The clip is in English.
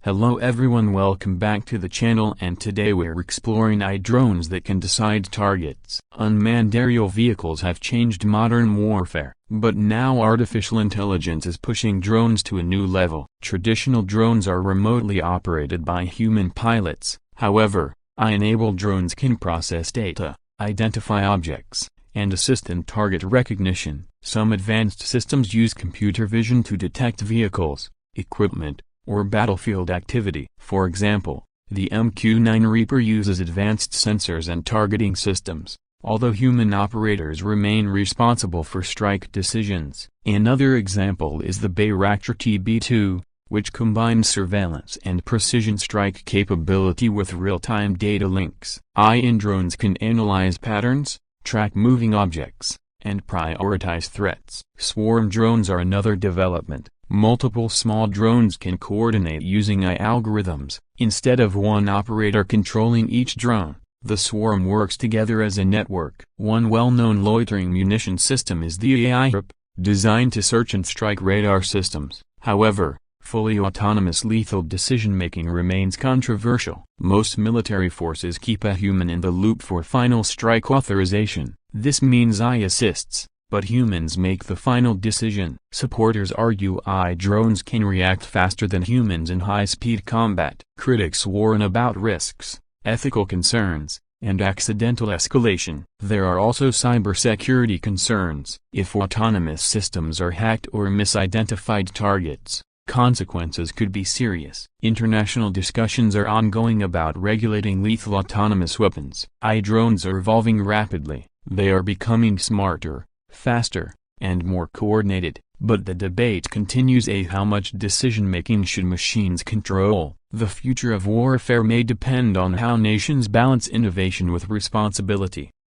Hello everyone, welcome back to the channel, and today we're exploring drones that can decide targets. Unmanned aerial vehicles have changed modern warfare, but now artificial intelligence is pushing drones to a new level. Traditional drones are remotely operated by human pilots. However, AI-enabled drones can process data, identify objects, and assist in target recognition. Some advanced systems use computer vision to detect vehicles, equipment, or battlefield activity. For example, the MQ-9 Reaper uses advanced sensors and targeting systems, although human operators remain responsible for strike decisions. Another example is the Bayraktar TB2, which combines surveillance and precision strike capability with real-time data links. AI in drones can analyze patterns, track moving objects, and prioritize threats. Swarm drones are another development. Multiple small drones can coordinate using AI algorithms. Instead of one operator controlling each drone, the swarm works together as a network. One well-known loitering munition system is the AI designed to search and strike radar systems. However, fully autonomous lethal decision-making remains controversial. Most military forces keep a human in the loop for final strike authorization. This means AI assists, but humans make the final decision. Supporters argue AI drones can react faster than humans in high-speed combat. Critics warn about risks, ethical concerns, and accidental escalation. There are also cybersecurity concerns. If autonomous systems are hacked or misidentified targets, consequences could be serious. International discussions are ongoing about regulating lethal autonomous weapons. AI drones are evolving rapidly. They are becoming smarter, faster, and more coordinated, but the debate continues how much decision-making should machines control. The future of warfare may depend on how nations balance innovation with responsibility.